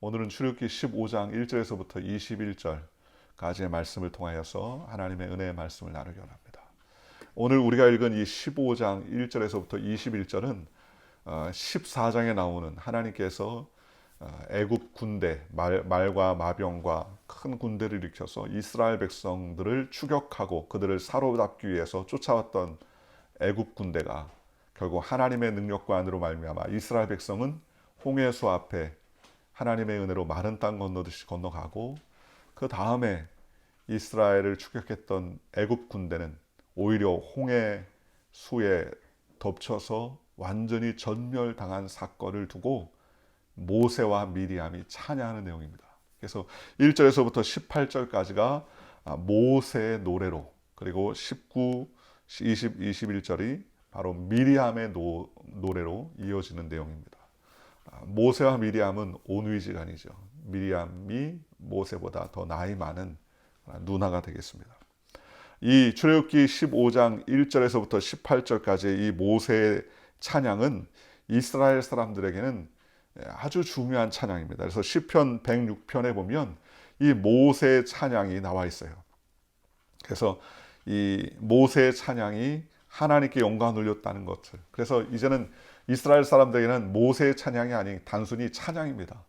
오늘은 출애굽기 15장 1절에서부터 21절까지의 말씀을 통하여서 하나님의 은혜의 말씀을 나누기 원합니다. 오늘 우리가 읽은 이 15장 1절에서부터 21절은 14장에 나오는 하나님께서 애굽 군대 말과 마병과 큰 군대를 일으켜서 이스라엘 백성들을 추격하고 그들을 사로잡기 위해서 쫓아왔던 애굽 군대가 결국 하나님의 능력과 안으로 말미암아 이스라엘 백성은 홍해수 앞에 하나님의 은혜로 마른 땅 건너듯이 건너가고, 그 다음에 이스라엘을 추격했던 애굽 군대는 오히려 홍해수에 덮쳐서 완전히 전멸당한 사건을 두고 모세와 미리암이 찬양하는 내용입니다. 그래서 1절에서부터 18절까지가 모세의 노래로, 그리고 19, 20, 21절이 바로 미리암의 노래로 이어지는 내용입니다. 모세와 미리암은 온위지간이죠. 미리암이 모세보다 더 나이 많은 누나가 되겠습니다. 이 출애굽기 15장 1절에서부터 18절까지 이 모세의 찬양은 이스라엘 사람들에게는 아주 중요한 찬양입니다. 그래서 시편 106편에 보면 이 모세의 찬양이 나와 있어요. 그래서 이 모세의 찬양이 하나님께 영광을 돌렸다는 것을, 그래서 이제는 이스라엘 사람들에게는 모세의 찬양이 아닌 단순히 찬양입니다.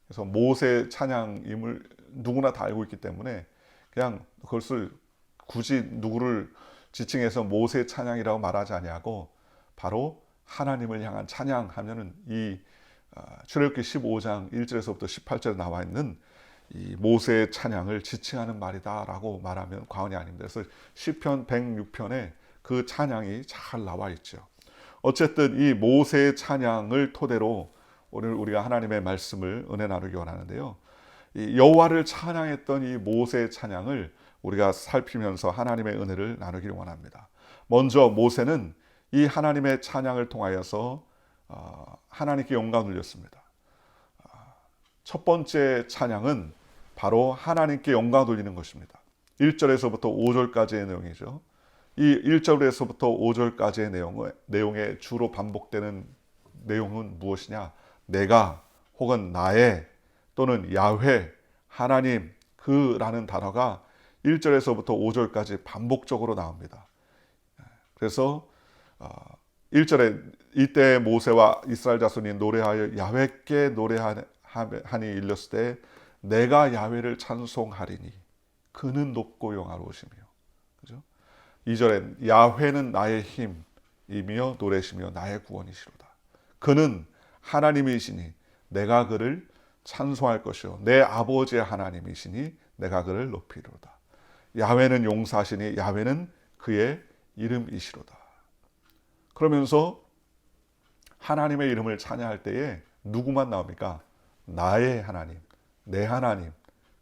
그래서 모세의 찬양임을 누구나 다 알고 있기 때문에 그냥 그것을 굳이 누구를 지칭해서 모세의 찬양이라고 말하지 아니하고 바로 하나님을 향한 찬양하면은 이 출애굽기 15장 1절에서부터 18절에 나와 있는 이 모세의 찬양을 지칭하는 말이다라고 말하면 과언이 아닙니다. 그래서 시편 106편에 그 찬양이 잘 나와 있죠. 어쨌든 이 모세의 찬양을 토대로 오늘 우리가 하나님의 말씀을 은혜 나누기 원하는데요. 이 여호와를 찬양했던 이 모세의 찬양을 우리가 살피면서 하나님의 은혜를 나누기를 원합니다. 먼저 모세는 이 하나님의 찬양을 통하여서 하나님께 영광을 돌렸습니다. 첫 번째 찬양은 바로 하나님께 영광 돌리는 것입니다. 1절에서부터 5절까지의 내용이죠. 이 1절에서부터 5절까지의 내용에 주로 반복되는 내용은 무엇이냐? 내가 혹은 나의 또는 야훼, 하나님, 그라는 단어가 1절에서부터 5절까지 반복적으로 나옵니다. 그래서 1절에 이때 모세와 이스라엘 자손이 노래하여 야훼께 노래하니 일렀을 때 내가 야훼를 찬송하리니 그는 높고 영화로우시며, 그죠? 2절에 야훼는 나의 힘이며 노래시며 나의 구원이시로다. 그는 하나님이시니 내가 그를 찬송할 것이요 내 아버지의 하나님이시니 내가 그를 높이리로다. 야훼는 용사시니 야훼는 그의 이름이시로다. 그러면서 하나님의 이름을 찬양할 때에 누구만 나옵니까? 나의 하나님, 내 하나님,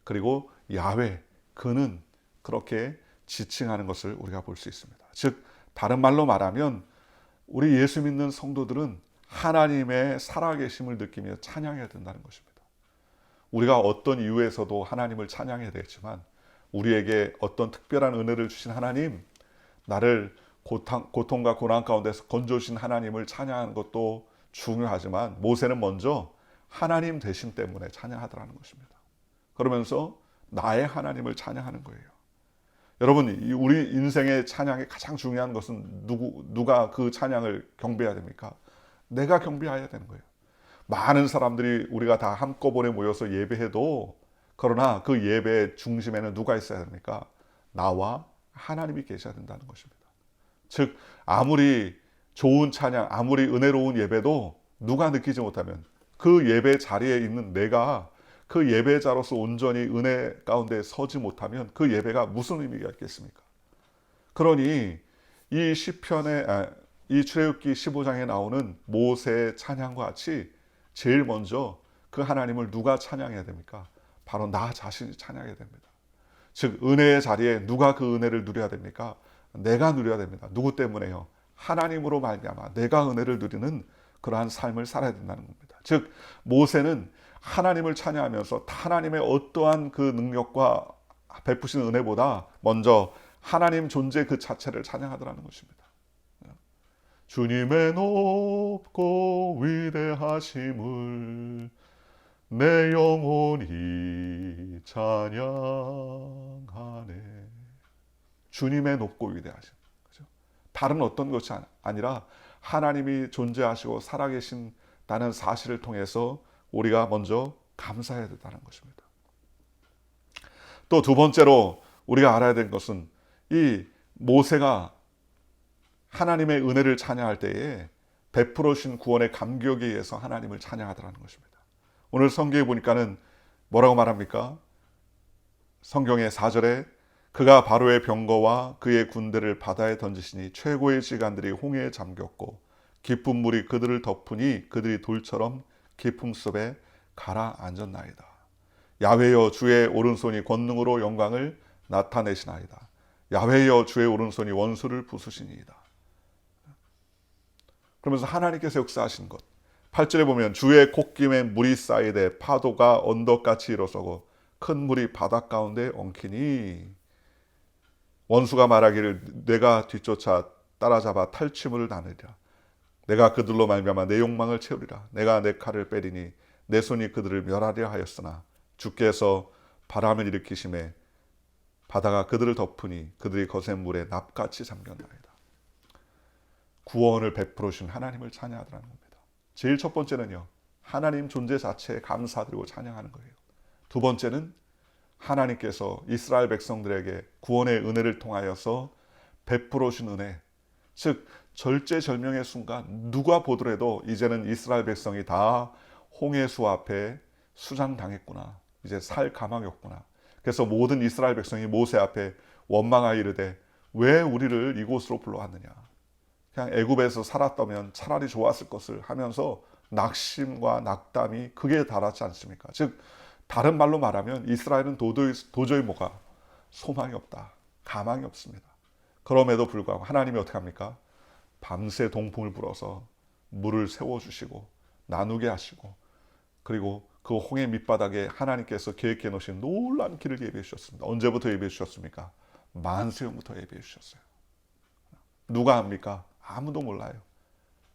그리고 야훼, 그는, 그렇게 지칭하는 것을 우리가 볼 수 있습니다. 즉 다른 말로 말하면 우리 예수 믿는 성도들은 하나님의 살아계심을 느끼며 찬양해야 된다는 것입니다. 우리가 어떤 이유에서도 하나님을 찬양해야 되겠지만 우리에게 어떤 특별한 은혜를 주신 하나님, 나를 고통과 고난 가운데서 건져주신 하나님을 찬양하는 것도 중요하지만 모세는 먼저 하나님 되심 때문에 찬양하더라는 것입니다. 그러면서 나의 하나님을 찬양하는 거예요. 여러분, 우리 인생의 찬양의 가장 중요한 것은 누가 그 찬양을 경배해야 됩니까? 내가 경배해야 되는 거예요. 많은 사람들이 우리가 다 한꺼번에 모여서 예배해도, 그러나 그 예배의 중심에는 누가 있어야 됩니까? 나와 하나님이 계셔야 된다는 것입니다. 즉 아무리 좋은 찬양, 아무리 은혜로운 예배도 누가 느끼지 못하면, 그 예배 자리에 있는 내가 그 예배자로서 온전히 은혜 가운데 서지 못하면 그 예배가 무슨 의미가 있겠습니까? 그러니 이 시편에 이 출애굽기 15장에 나오는 모세의 찬양과 같이 제일 먼저 그 하나님을 누가 찬양해야 됩니까? 바로 나 자신이 찬양해야 됩니다. 즉 은혜의 자리에 누가 그 은혜를 누려야 됩니까? 내가 누려야 됩니다. 누구 때문에요? 하나님으로 말미암아 내가 은혜를 누리는 그러한 삶을 살아야 된다는 겁니다. 즉 모세는 하나님을 찬양하면서 하나님의 어떠한 그 능력과 베푸신 은혜보다 먼저 하나님 존재 그 자체를 찬양하더라는 것입니다. 주님의 높고 위대하심을 내 영혼이 찬양하네. 주님의 높고 위대하심. 그죠? 다른 어떤 것이 아니라 하나님이 존재하시고 살아계신다는 사실을 통해서 우리가 먼저 감사해야 된다는 것입니다. 또 두 번째로 우리가 알아야 될 것은 이 모세가 하나님의 은혜를 찬양할 때에 베풀어 주신 구원의 감격에 의해서 하나님을 찬양하더라는 것입니다. 오늘 성경에 보니까는 뭐라고 말합니까? 성경의 4절에 그가 바로의 병거와 그의 군대를 바다에 던지시니 최고의 지간들이 홍해에 잠겼고 깊은 물이 그들을 덮으니 그들이 돌처럼 깊음 속에 가라앉았나이다. 야훼여 주의 오른손이 권능으로 영광을 나타내시나이다. 야훼여 주의 오른손이 원수를 부수시니이다. 그러면서 하나님께서 역사하신 것. 8절에 보면 주의 콧김에 물이 쌓이되 파도가 언덕같이 일어서고 큰 물이 바닷 가운데 엉키니 원수가 말하기를 내가 뒤쫓아 따라잡아 탈취물을 나누리라. 내가 그들로 말미암아 내 욕망을 채우리라. 내가 내 칼을 빼리니 내 손이 그들을 멸하려 하였으나 주께서 바람을 일으키심에 바다가 그들을 덮으니 그들이 거센 물에 납같이 잠겼나이다. 구원을 베풀어 주신 하나님을 찬양하더라는 겁니다. 제일 첫 번째는요, 하나님 존재 자체에 감사드리고 찬양하는 거예요. 두 번째는 하나님께서 이스라엘 백성들에게 구원의 은혜를 통하여서 베풀어 주신 은혜, 즉 절제절명의 순간 누가 보더라도 이제는 이스라엘 백성이 다 홍해수 앞에 수장당했구나, 이제 살 가망이 없구나. 그래서 모든 이스라엘 백성이 모세 앞에 원망하여 이르되 왜 우리를 이곳으로 불러왔느냐, 그냥 애굽에서 살았다면 차라리 좋았을 것을 하면서 낙심과 낙담이 극에 달하지 않습니까? 즉 다른 말로 말하면 이스라엘은 도저히 뭐가 소망이 없다, 가망이 없습니다. 그럼에도 불구하고 하나님이 어떻게 합니까? 밤새 동풍을 불어서 물을 세워주시고 나누게 하시고, 그리고 그 홍해 밑바닥에 하나님께서 계획해 놓으신 놀라운 길을 예비해 주셨습니다. 언제부터 예비해 주셨습니까? 만세형부터 예비해 주셨어요. 누가 합니까? 아무도 몰라요.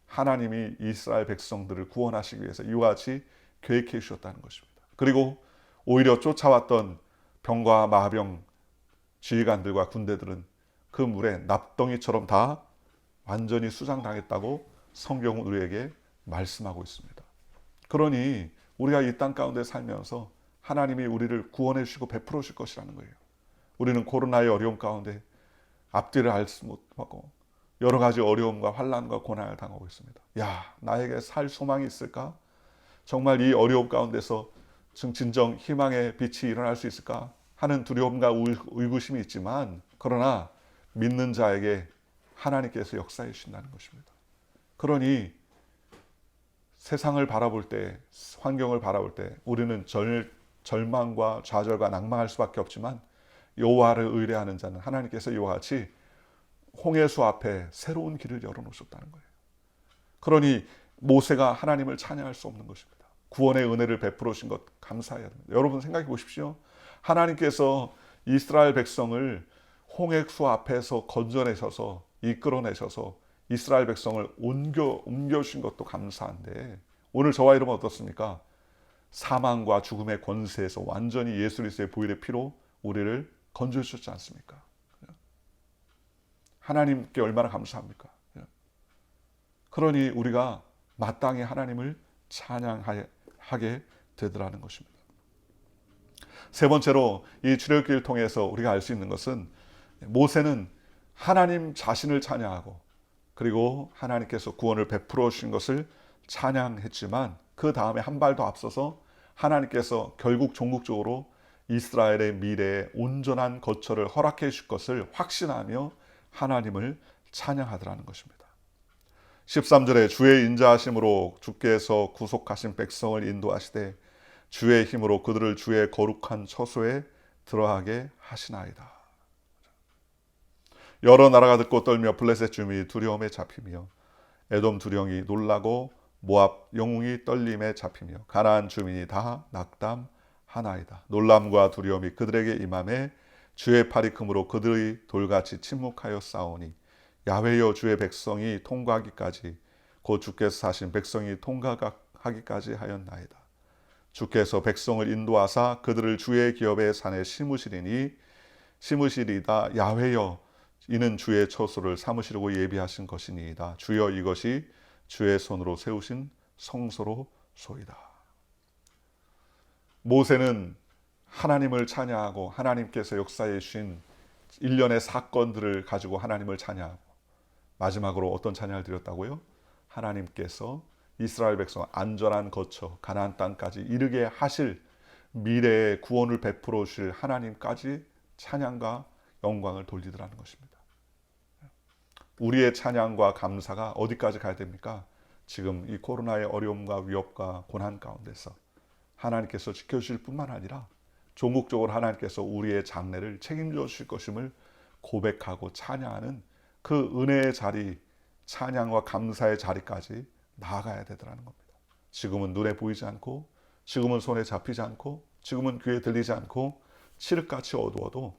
하나님이 이스라엘 백성들을 구원하시기 위해서 이와 같이 계획해 주셨다는 것입니다. 그리고 오히려 쫓아왔던 병과 마병 지휘관들과 군대들은 그 물에 납덩이처럼 다 완전히 수장당했다고 성경은 우리에게 말씀하고 있습니다. 그러니 우리가 이 땅 가운데 살면서 하나님이 우리를 구원해 주시고 베풀어 주실 것이라는 거예요. 우리는 코로나의 어려움 가운데 앞뒤를 알 수 못하고 여러 가지 어려움과 환난과 고난을 당하고 있습니다. 야, 나에게 살 소망이 있을까? 정말 이 어려움 가운데서 진정 희망의 빛이 일어날 수 있을까 하는 두려움과 의구심이 있지만, 그러나 믿는 자에게 하나님께서 역사해 주신다는 것입니다. 그러니 세상을 바라볼 때, 환경을 바라볼 때 우리는 절망과 좌절과 낭망할 수밖에 없지만, 여호와를 의뢰하는 자는 하나님께서 이와 같이 홍해수 앞에 새로운 길을 열어놓으셨다는 거예요. 그러니 모세가 하나님을 찬양할 수 없는 것입니다. 구원의 은혜를 베풀어 주신 것 감사해야 됩니다. 여러분 생각해 보십시오. 하나님께서 이스라엘 백성을 홍해수 앞에서 건져내셔서 이끌어내셔서 이스라엘 백성을 옮겨주신 것도 감사한데, 오늘 저와 여러분 어떻습니까? 사망과 죽음의 권세에서 완전히 예수 그리스도의 보혈의 피로 우리를 건져주셨지 않습니까? 하나님께 얼마나 감사합니까? 그러니 우리가 마땅히 하나님을 찬양하게 되더라는 것입니다. 세 번째로 이 출애굽기를 통해서 우리가 알 수 있는 것은, 모세는 하나님 자신을 찬양하고 그리고 하나님께서 구원을 베풀어 주신 것을 찬양했지만, 그 다음에 한 발 더 앞서서 하나님께서 결국 종국적으로 이스라엘의 미래에 온전한 거처를 허락해 주실 것을 확신하며 하나님을 찬양하더라는 것입니다. 13절에 주의 인자하심으로 주께서 구속하신 백성을 인도하시되 주의 힘으로 그들을 주의 거룩한 처소에 들어가게 하시나이다. 여러 나라가 듣고 떨며 블레셋 주민이 두려움에 잡히며 에돔 두령이 놀라고 모압 영웅이 떨림에 잡히며 가나안 주민이 다 낙담하나이다. 놀람과 두려움이 그들에게 임함에 주의 팔이 금으로 그들의 돌같이 침묵하여 싸우니 야훼여 주의 백성이 통과하기까지 곧 주께서 사신 백성이 통과하기까지 하였나이다. 주께서 백성을 인도하사 그들을 주의 기업의 산에 심으시리다. 야훼여, 이는 주의 처소를 삼으시려고 예비하신 것이니이다. 주여, 이것이 주의 손으로 세우신 성소로소이다. 모세는 하나님을 찬양하고 하나님께서 역사해 주신 일련의 사건들을 가지고 하나님을 찬양하고, 마지막으로 어떤 찬양을 드렸다고요? 하나님께서 이스라엘 백성 안전한 거처 가나안 땅까지 이르게 하실, 미래의 구원을 베풀어 주실 하나님까지 찬양과 영광을 돌리더라는 것입니다. 우리의 찬양과 감사가 어디까지 가야 됩니까? 지금 이 코로나의 어려움과 위협과 고난 가운데서 하나님께서 지켜주실 뿐만 아니라 종국적으로 하나님께서 우리의 장래를 책임져 주실 것임을 고백하고 찬양하는 그 은혜의 자리, 찬양과 감사의 자리까지 나아가야 되더라는 겁니다. 지금은 눈에 보이지 않고, 지금은 손에 잡히지 않고, 지금은 귀에 들리지 않고 칠흑같이 어두워도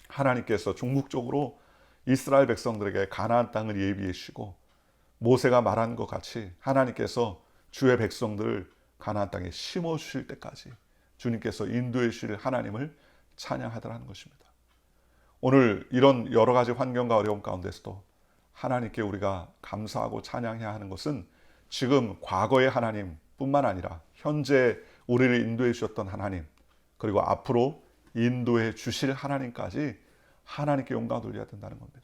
하나님께서 종국적으로 이스라엘 백성들에게 가나안 땅을 예비해 주시고, 모세가 말한 것 같이 하나님께서 주의 백성들을 가나안 땅에 심어 주실 때까지 주님께서 인도해 주실 하나님을 찬양하더라는 것입니다. 오늘 이런 여러 가지 환경과 어려움 가운데서도 하나님께 우리가 감사하고 찬양해야 하는 것은 지금 과거의 하나님뿐만 아니라 현재 우리를 인도해 주셨던 하나님, 그리고 앞으로 인도해 주실 하나님까지 하나님께 영광을 돌려야 된다는 겁니다.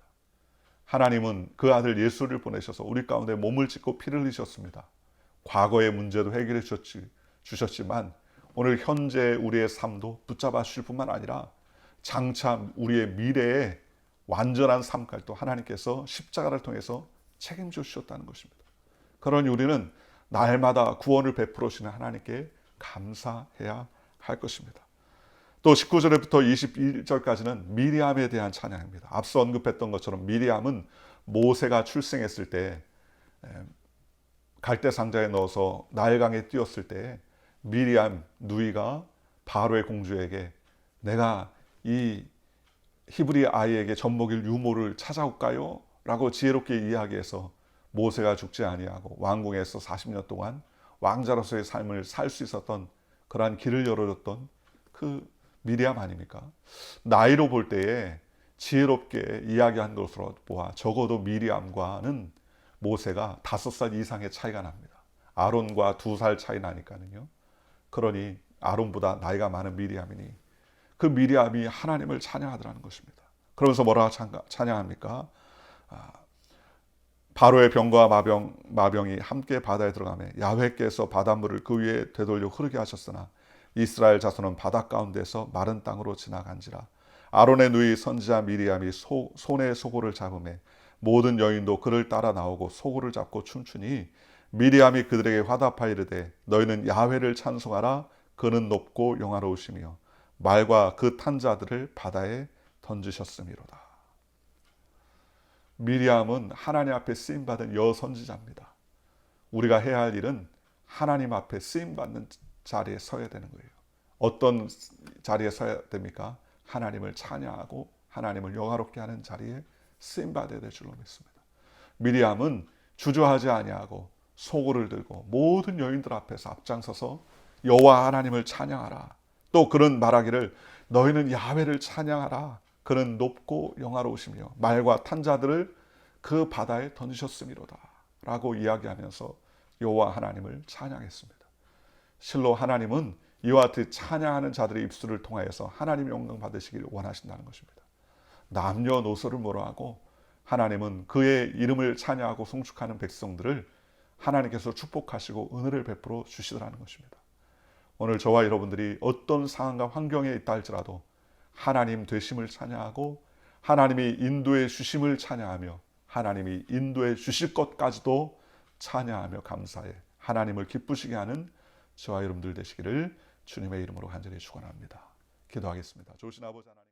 하나님은 그 아들 예수를 보내셔서 우리 가운데 몸을 찢고 피를 흘리셨습니다. 과거의 문제도 해결해 주셨지만 오늘 현재 우리의 삶도 붙잡아 주실 뿐만 아니라 장차 우리의 미래에 완전한 삶까지 또 하나님께서 십자가를 통해서 책임져 주셨다는 것입니다. 그러니 우리는 날마다 구원을 베풀어 주시는 하나님께 감사해야 할 것입니다. 또 19절부터 21절까지는 미리암에 대한 찬양입니다. 앞서 언급했던 것처럼 미리암은 모세가 출생했을 때 갈대 상자에 넣어서 나일강에 띄웠을 때 미리암 누이가 바로의 공주에게 내가 이 히브리 아이에게 젖먹일 유모를 찾아올까요? 라고 지혜롭게 이야기해서 모세가 죽지 아니하고 왕궁에서 40년 동안 왕자로서의 삶을 살 수 있었던 그러한 길을 열어줬던 그 미리암 아닙니까? 나이로 볼 때에 지혜롭게 이야기한 것으로 보아 적어도 미리암과는 모세가 5살 이상의 차이가 납니다. 아론과 2살 차이 나니까는요. 그러니 아론보다 나이가 많은 미리암이니 그 미리암이 하나님을 찬양하더라는 것입니다. 그러면서 뭐라 찬양합니까? 바로의 병과 마병이 함께 바다에 들어가매 야훼께서 바닷물을 그 위에 되돌려 흐르게 하셨으나 이스라엘 자손은 바다 가운데서 마른 땅으로 지나간지라. 아론의 누이 선지자 미리암이 손에 소고를 잡음에 모든 여인도 그를 따라 나오고 소고를 잡고 춤추니 미리암이 그들에게 화답하여 이르되 너희는 야훼를 찬송하라. 그는 높고 영화로우시며 말과 그 탄 자들을 바다에 던지셨음이로다. 미리암은 하나님 앞에 쓰임받은 여선지자입니다. 우리가 해야 할 일은 하나님 앞에 쓰임받는 자리에 서야 되는 거예요. 어떤 자리에 서야 됩니까? 하나님을 찬양하고 하나님을 영화롭게 하는 자리에 쓰임받아야 될 줄로 믿습니다. 미리암은 주저하지 아니하고 소고를 들고 모든 여인들 앞에서 앞장서서 여호와 하나님을 찬양하라. 또 그런 말하기를 너희는 야훼를 찬양하라. 그는 높고 영화로우시며 말과 탄 자들을 그 바다에 던지셨음이로다 라고 이야기하면서 여호와 하나님을 찬양했습니다. 실로 하나님은 이와 같이 찬양하는 자들의 입술을 통하여서 하나님의 영광 받으시기를 원하신다는 것입니다. 남녀노소를 모로하고 하나님은 그의 이름을 찬양하고 송축하는 백성들을 하나님께서 축복하시고 은혜를 베풀어 주시더라는 것입니다. 오늘 저와 여러분들이 어떤 상황과 환경에 있다 할지라도 하나님 되심을 찬양하고 하나님이 인도해 주심을 찬양하며 하나님이 인도해 주실 것까지도 찬양하며 감사해 하나님을 기쁘시게 하는 저와 여러분들 되시기를 주님의 이름으로 간절히 축원합니다. 기도하겠습니다. 좋으신 아버지 하나님.